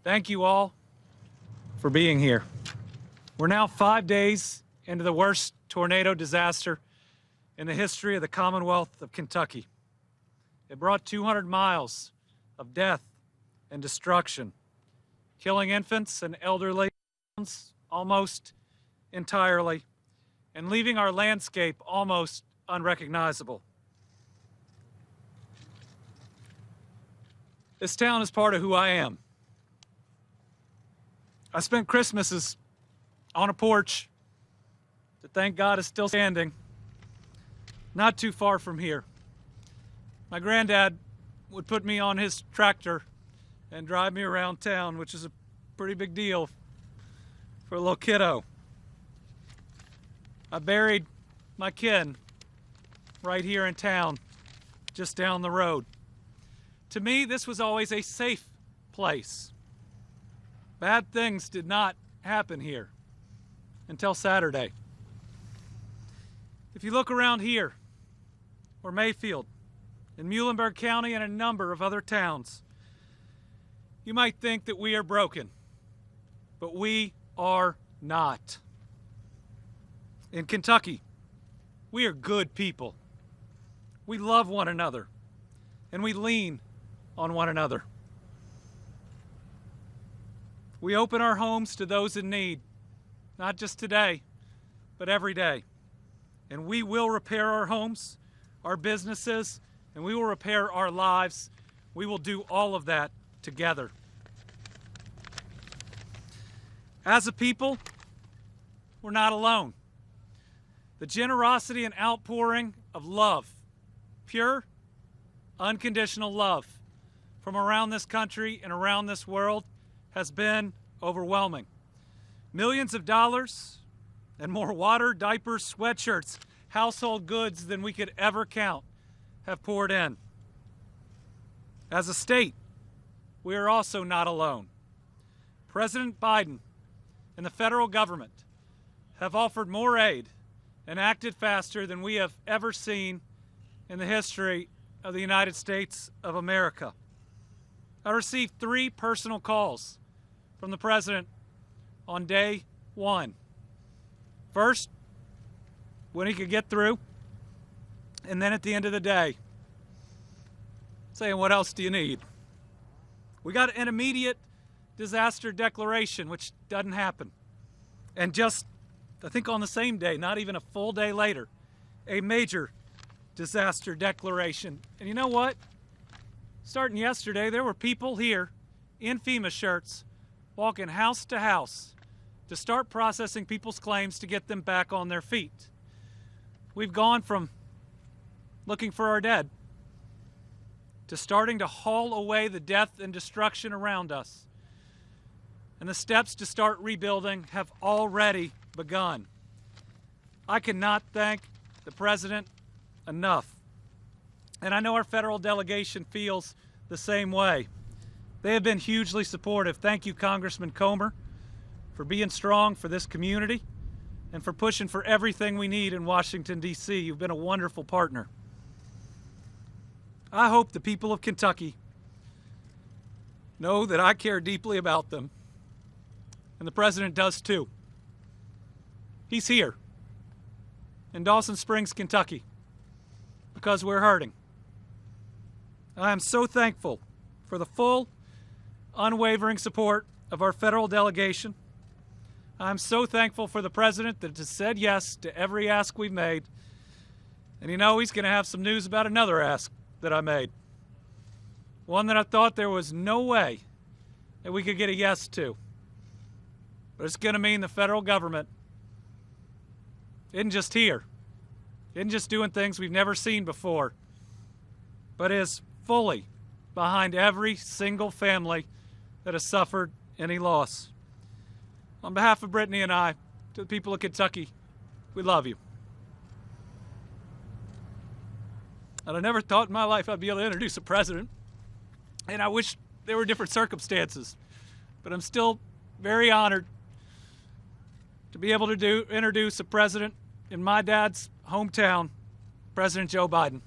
Thank you all for being here. We're now 5 days into the worst tornado disaster in the history of the Commonwealth of Kentucky. It brought 200 miles of death and destruction, killing infants and elderly almost entirely, and leaving our landscape almost unrecognizable. This town is part of who I am. I spent Christmases on a porch that, thank God, is still standing, not too far from here. My granddad would put me on his tractor and drive me around town, which is a pretty big deal for a little kiddo. I buried my kin right here in town, just down the road. To me, this was always a safe place. Bad things did not happen here until Saturday. If you look around here, or Mayfield, in Muhlenberg County and a number of other towns, you might think that we are broken, but we are not. In Kentucky, we are good people. We love one another, and we lean on one another. We open our homes to those in need, not just today, but every day. And we will repair our homes, our businesses, and we will repair our lives. We will do all of that together. As a people, we're not alone. The generosity and outpouring of love, pure, unconditional love, from around this country and around this world has been overwhelming. Millions of dollars and more water, diapers, sweatshirts, household goods than we could ever count have poured in. As a state, we are also not alone. President Biden and the federal government have offered more aid and acted faster than we have ever seen in the history of the United States of America. I received 3 personal calls from the president on day 1. First, when he could get through, and then at the end of the day, saying, what else do you need? We got an immediate disaster declaration, which doesn't happen. And just, I think on the same day, not even a full day later, a major disaster declaration. And you know what? Starting yesterday, there were people here in FEMA shirts walking house to house to start processing people's claims to get them back on their feet. We've gone from looking for our dead to starting to haul away the death and destruction around us. And the steps to start rebuilding have already begun. I cannot thank the president enough. And I know our federal delegation feels the same way. They have been hugely supportive. Thank you, Congressman Comer, for being strong for this community and for pushing for everything we need in Washington, D.C. You've been a wonderful partner. I hope the people of Kentucky know that I care deeply about them, and the president does too. He's here in Dawson Springs, Kentucky, because we're hurting. I am so thankful for the full, unwavering support of our federal delegation. I'm so thankful for the president that has said yes to every ask we've made. And you know, he's going to have some news about another ask that I made. One that I thought there was no way that we could get a yes to. But it's going to mean the federal government isn't just here, isn't just doing things we've never seen before, but is fully behind every single family that has suffered any loss. On behalf of Brittany and I, to the people of Kentucky, we love you. And I never thought in my life I'd be able to introduce a president, and I wish there were different circumstances, but I'm still very honored to be able to introduce a president in my dad's hometown, President Joe Biden.